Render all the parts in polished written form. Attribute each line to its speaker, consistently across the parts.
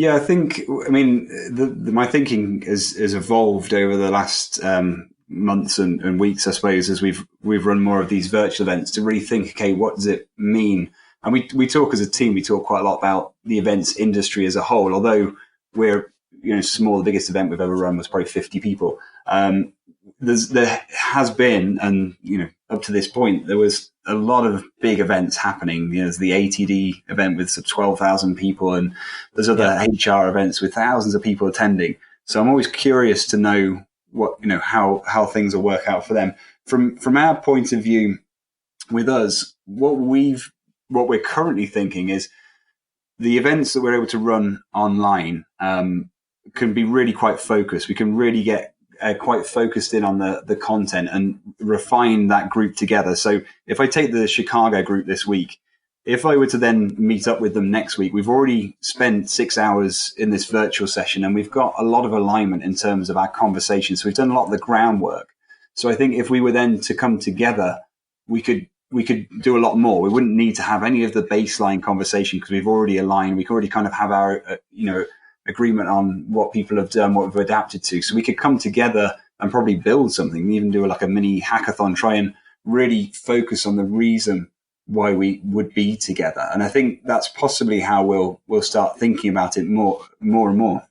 Speaker 1: Yeah, I mean, my thinking has evolved over the last months and weeks, I suppose, as we've run more of these virtual events to really think, okay, what does it mean? And we talk as a team, we talk quite a lot about the events industry as a whole, although we're, small. The biggest event we've ever run was probably 50 people. There has been, and up to this point, there was a lot of big events happening. There's the ATD event with 12,000 people, and there's other HR events with thousands of people attending. So I'm always curious to know how things will work out for them. From our point of view, with us, what we're currently thinking is the events that we're able to run online can be really quite focused. We can really get quite focused in on the content and refine that group together. So if I take the Chicago group this week, if I were to then meet up with them next week, we've already spent 6 hours in this virtual session and we've got a lot of alignment in terms of our conversations. So we've done a lot of the groundwork. So I think if we were then to come together, we could do a lot more. We wouldn't need to have any of the baseline conversation because we've already aligned. We can already kind of have our, agreement on what people have done, what we've adapted to. So we could come together and probably build something, even do like a mini hackathon, try and really focus on the reason why we would be together. And I think that's possibly how we'll start thinking about it more and more.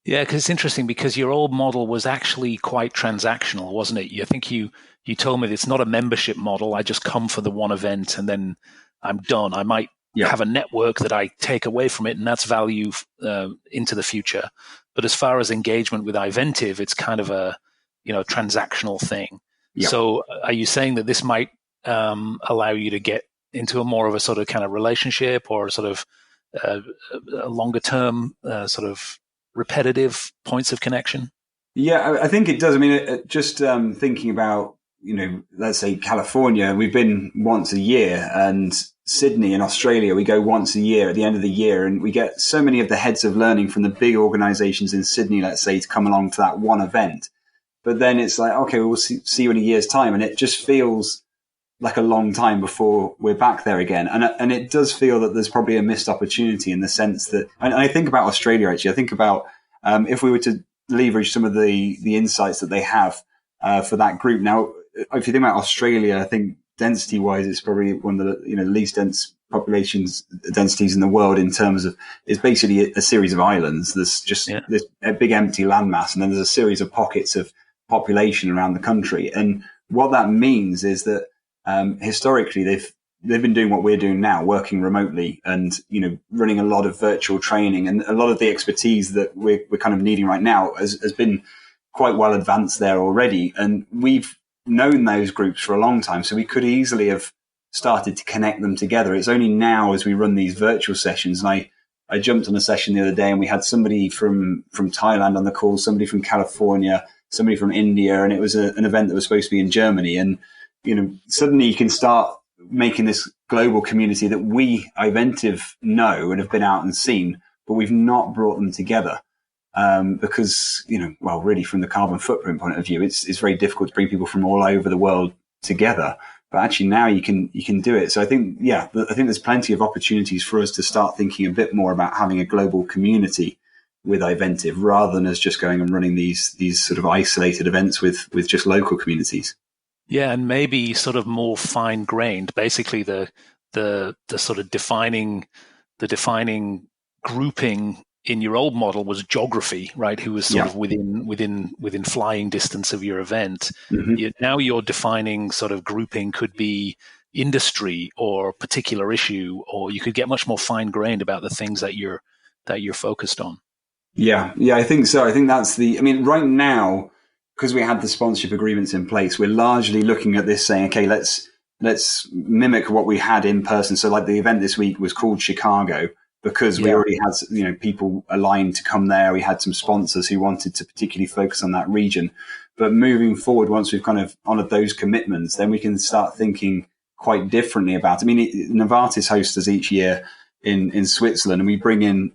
Speaker 2: Yeah, because it's interesting because your old model was actually quite transactional, wasn't it? I think you told me that it's not a membership model. I just come for the one event and then I'm done. I might have a network that I take away from it, and that's value into the future. But as far as engagement with iVentiv, it's kind of a transactional thing. Yeah. So are you saying that this might allow you to get into a more of a sort of kind of relationship or sort of a longer term sort of repetitive points of connection?
Speaker 1: Yeah, I think it does. I mean, just thinking about, let's say California, we've been once a year, and Sydney in Australia, we go once a year at the end of the year, and we get so many of the heads of learning from the big organizations in Sydney, let's say, to come along to that one event. But then it's like, okay, we'll see you in a year's time. And it just feels like a long time before we're back there again. And it does feel that there's probably a missed opportunity in the sense that, and I think about Australia, actually, I think about if we were to leverage some of the insights that they have for that group. Now, if you think about Australia, I think density-wise, it's probably one of the least dense densities in the world in terms of, it's basically a series of islands. There's just this a big empty landmass, and then there's a series of pockets of population around the country. And what that means is that historically they've been doing what we're doing now, working remotely and running a lot of virtual training, and a lot of the expertise that we're kind of needing right now has been quite well advanced there already. And we've known those groups for a long time, so we could easily have started to connect them together. It's only now as we run these virtual sessions, and I jumped on a session the other day and we had somebody from Thailand on the call, somebody from California, somebody from India, and it was an event that was supposed to be in Germany. And suddenly you can start making this global community that we, iVentiv, know and have been out and seen, but we've not brought them together. Because, really from the carbon footprint point of view, it's very difficult to bring people from all over the world together. But actually now you can do it. So I think there's plenty of opportunities for us to start thinking a bit more about having a global community with iVentiv rather than us just going and running these sort of isolated events with just local communities.
Speaker 2: Yeah, and maybe sort of more fine grained. Basically, the sort of defining grouping in your old model was geography, right? Who was sort of within flying distance of your event. Mm-hmm. Now you're defining sort of grouping could be industry or particular issue, or you could get much more fine grained about the things that you're focused on.
Speaker 1: Yeah, I think so. I think that's right now, because we had the sponsorship agreements in place, we're largely looking at this saying, okay, let's mimic what we had in person. So like the event this week was called Chicago because we already had, people aligned to come there. We had some sponsors who wanted to particularly focus on that region. But moving forward, once we've kind of honored those commitments, then we can start thinking quite differently about it. I mean, Novartis hosts us each year in Switzerland, and we bring in,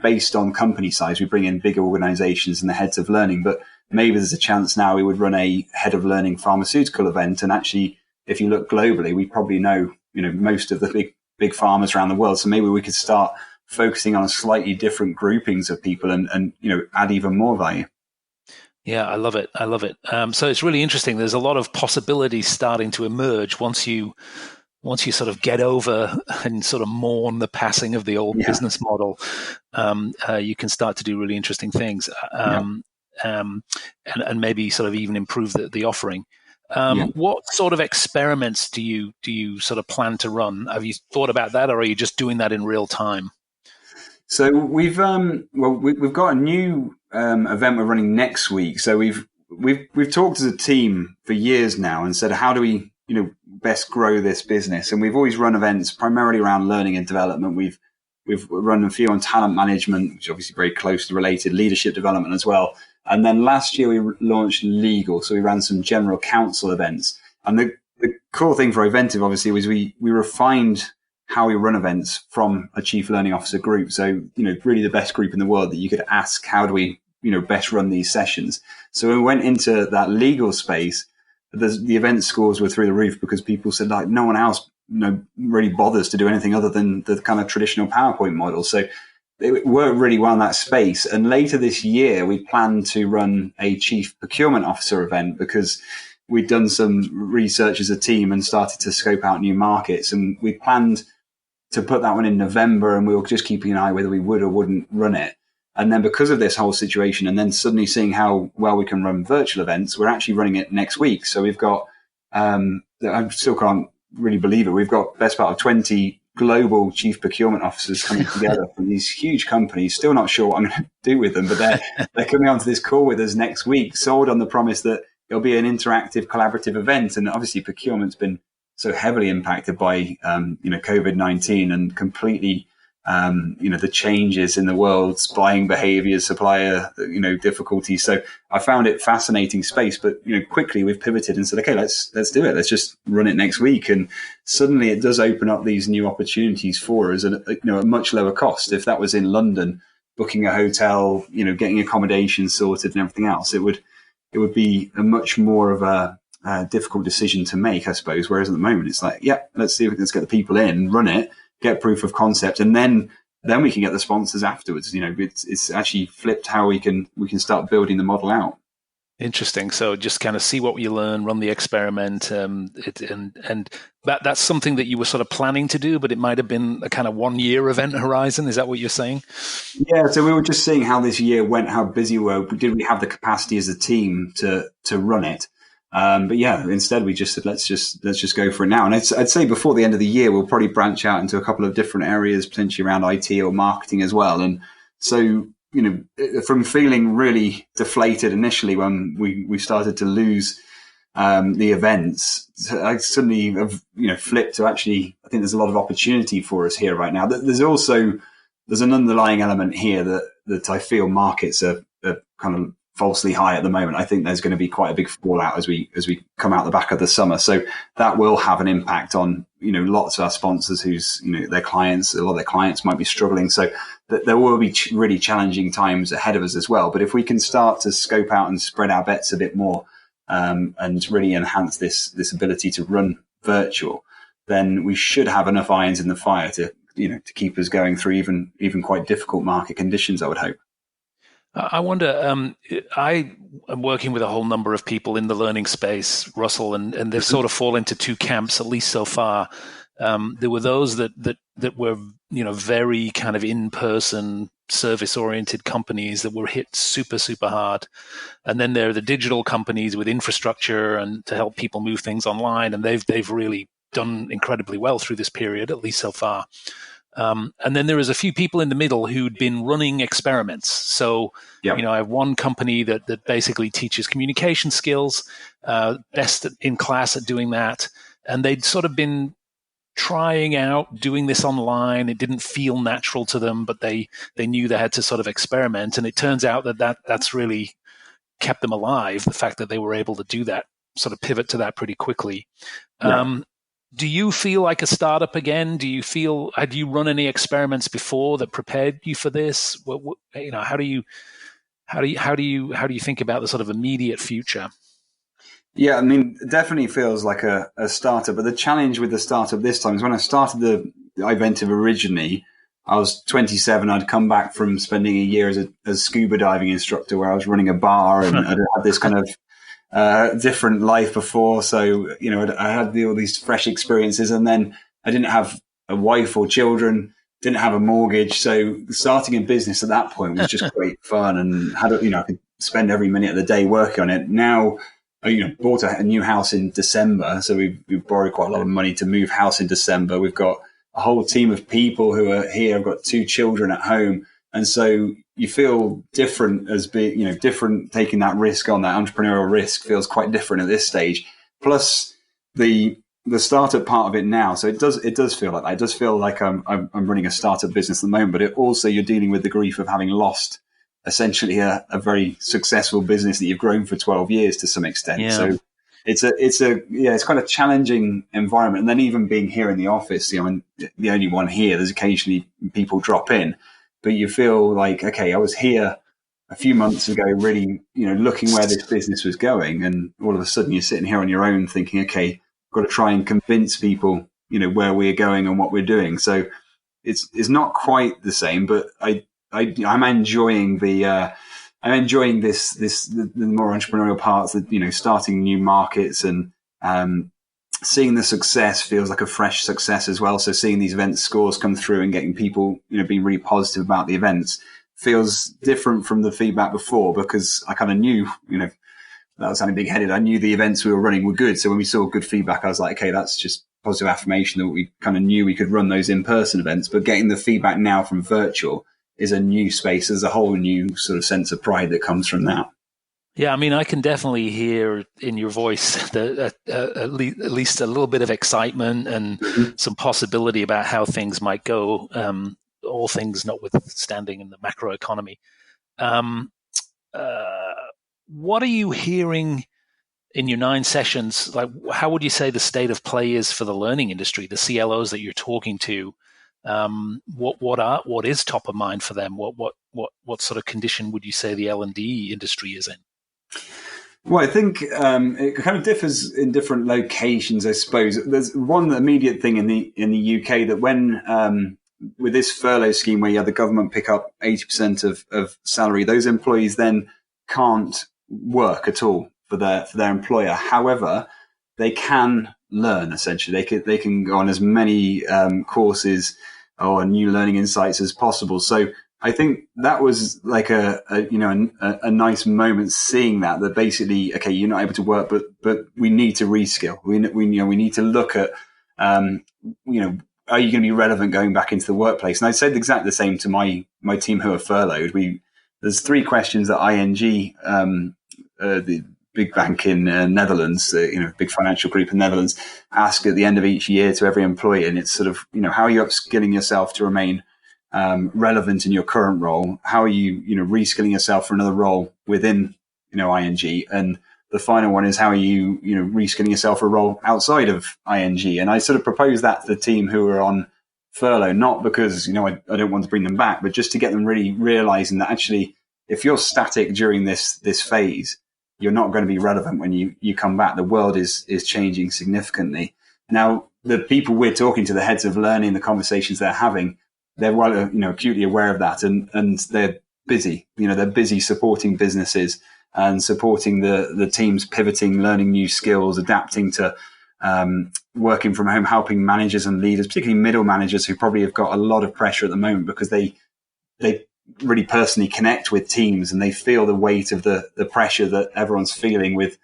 Speaker 1: based on company size, we bring in bigger organizations and the heads of learning. But maybe there's a chance now we would run a head of learning pharmaceutical event. And actually, if you look globally, we probably know, most of the big farmers around the world. So maybe we could start focusing on slightly different groupings of people and add even more value.
Speaker 2: Yeah, I love it. I love it. So it's really interesting. There's a lot of possibilities starting to emerge once you sort of get over and sort of mourn the passing of the old business model. You can start to do really interesting things, and maybe sort of even improve the offering. What sort of experiments do you sort of plan to run? Have you thought about that, or are you just doing that in real time?
Speaker 1: So we've got a new event we're running next week. So we've talked as a team for years now and said, how do we best grow this business? And we've always run events primarily around learning and development. We've run a few on talent management, which is obviously very closely related, leadership development as well. And then last year we launched legal. So we ran some general counsel events. And the cool thing for iVentiv obviously was we refined how we run events from a chief learning officer group. So, really the best group in the world that you could ask, how do we, best run these sessions? So when we went into that legal space, the event scores were through the roof because people said like no one else, really bothers to do anything other than the kind of traditional PowerPoint model. So it worked really well in that space. And later this year, we plan to run a chief procurement officer event because we'd done some research as a team and started to scope out new markets. And we planned to put that one in November, and we were just keeping an eye whether we would or wouldn't run it. And then because of this whole situation, and then suddenly seeing how well we can run virtual events, we're actually running it next week. So we've got, I still can't really believe it, we've got best part of 20 global chief procurement officers coming together from these huge companies. Still not sure what I'm going to do with them, but they're coming onto this call with us next week, sold on the promise that it'll be an interactive, collaborative event. And obviously procurement's been so heavily impacted by, COVID-19 and completely, the changes in the world's buying behaviors, supplier, difficulties. So I found it fascinating space, but, quickly we've pivoted and said, okay, let's do it. Let's just run it next week. And suddenly it does open up these new opportunities for us at a much lower cost. If that was in London, booking a hotel, getting accommodation sorted and everything else, it would be a much more of a difficult decision to make, I suppose. Whereas at the moment, it's like, let's see if we can get the people in, run it, get proof of concept, and then we can get the sponsors afterwards. It's actually flipped how we can start building the model out.
Speaker 2: Interesting. So just kind of see what you learn, run the experiment, and that's something that you were sort of planning to do, but it might have been a kind of 1 year event horizon. Is that what you're saying?
Speaker 1: Yeah. So we were just seeing how this year went, how busy we were. Did we have the capacity as a team to run it? But instead we just said, let's just go for it now. And I'd say before the end of the year, we'll probably branch out into a couple of different areas, potentially around IT or marketing as well. And so, from feeling really deflated initially when we started to lose, the events, I suddenly have, flipped to actually, I think there's a lot of opportunity for us here right now. There's an underlying element here that I feel markets are kind of falsely high at the moment. I think there's going to be quite a big fallout as we come out the back of the summer. So that will have an impact on, lots of our sponsors whose, a lot of their clients might be struggling. So there will be really challenging times ahead of us as well. But if we can start to scope out and spread our bets a bit more, and really enhance this ability to run virtual, then we should have enough irons in the fire to keep us going through even quite difficult market conditions, I would hope.
Speaker 2: I wonder, I am working with a whole number of people in the learning space, Russell, and they've sort of fall into two camps, at least so far. There were those that were, very kind of in-person, service-oriented companies that were hit super, super hard. And then there are the digital companies with infrastructure and to help people move things online, and they've really done incredibly well through this period, at least so far. And then there is a few people in the middle who'd been running experiments. So, I have one company that basically teaches communication skills, best in class at doing that. And they'd sort of been trying out doing this online. It didn't feel natural to them, but they knew they had to sort of experiment. And it turns out that's really kept them alive, the fact that they were able to do that, sort of pivot to that pretty quickly. Yeah. Do you feel like a startup again? Had you run any experiments before that prepared you for this? How do you think about the sort of immediate future?
Speaker 1: Yeah, I mean, it definitely feels like a startup. But the challenge with the startup this time is when I started the iVentiv originally, I was 27. I'd come back from spending a year as a scuba diving instructor, where I was running a bar, and I'd had this kind of different life before. So, I had all these fresh experiences, and then I didn't have a wife or children, didn't have a mortgage. So starting a business at that point was just great fun, and I could spend every minute of the day working on it. Now, bought a new house in December. So we've borrowed quite a lot of money to move house in December. We've got a whole team of people who are here. I've got 2 children at home. And so you feel different as being, different, taking that risk on. That entrepreneurial risk feels quite different at this stage. Plus the startup part of it now. So it does feel like that. It does feel like I'm running a startup business at the moment, but it also, you're dealing with the grief of having lost essentially a very successful business that you've grown for 12 years to some extent. Yeah. So it's quite a challenging environment. And then even being here in the office, I'm the only one here. There's occasionally people drop in, but you feel like, okay, I was here a few months ago, really, looking where this business was going. And all of a sudden you're sitting here on your own thinking, okay, I've got to try and convince people, where we're going and what we're doing. So it's not quite the same, but I'm enjoying the more entrepreneurial parts, that starting new markets and seeing the success feels like a fresh success as well. So seeing these event scores come through and getting people being really positive about the events feels different from the feedback before, because I kind of knew that was sounding big headed. I knew the events we were running were good. So when we saw good feedback, I was like, okay, that's just positive affirmation that we kind of knew we could run those in-person events. But getting the feedback now from virtual is a new space. There's a whole new sort of sense of pride that comes from that.
Speaker 2: Yeah, I mean, I can definitely hear in your voice at least a little bit of excitement and some possibility about how things might go, all things notwithstanding in the macro economy. What are you hearing in your 9 sessions? Like, how would you say the state of play is for the learning industry, the CLOs that you're talking to? What is top of mind for them? What sort of condition would you say the L&D industry is in?
Speaker 1: Well, I think it kind of differs in different locations, I suppose. There's one immediate thing in the UK that when with this furlough scheme where you have the government pick up 80% of salary, those employees then can't work at all for their employer. However, they can learn, essentially. They can go on as many courses or new learning insights as possible. So I think that was like a nice moment seeing that basically, okay, you're not able to work, but we need to reskill. We need to look at, are you going to be relevant going back into the workplace? And I said exactly the same to my team who are furloughed. There's 3 questions that ING, the big bank in Netherlands, big financial group in Netherlands, ask at the end of each year to every employee. And it's sort of, how are you upskilling yourself to remain relevant in your current role? How are you, reskilling yourself for another role within, ING? And the final one is, how are you, reskilling yourself for a role outside of ING? And I sort of proposed that to the team who were on furlough, not because, I don't want to bring them back, but just to get them really realizing that actually, if you're static during this phase, you're not going to be relevant when you come back. The world is changing significantly. Now, the people we're talking to, the heads of learning, the conversations they're having, they're well, acutely aware of that, and they're busy. They're busy supporting businesses and supporting the teams pivoting, learning new skills, adapting to working from home, helping managers and leaders, particularly middle managers who probably have got a lot of pressure at the moment because they really personally connect with teams and they feel the weight of the pressure that everyone's feeling with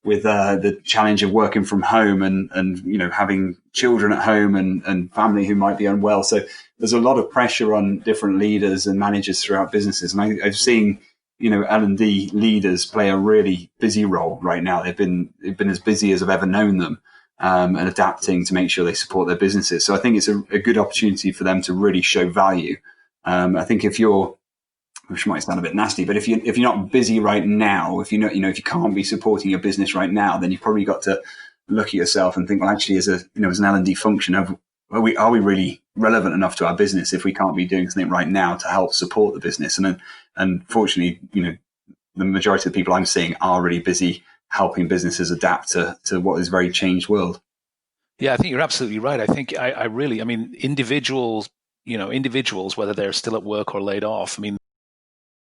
Speaker 1: the challenge of working from home and having children at home and family who might be unwell. So there's a lot of pressure on different leaders and managers throughout businesses. And I've seen, L&D leaders play a really busy role right now. They've been as busy as I've ever known them, and adapting to make sure they support their businesses. So I think it's a good opportunity for them to really show value. I think if you're, which might sound a bit nasty, but if you're not busy right now, if if you can't be supporting your business right now, then you've probably got to look at yourself and think, well, actually, as an L&D function, are we really relevant enough to our business if we can't be doing something right now to help support the business? And fortunately, the majority of the people I'm seeing are really busy helping businesses adapt to what is a very changed world.
Speaker 2: Yeah, I think you're absolutely right. I think I really, individuals, individuals, whether they're still at work or laid off, I mean,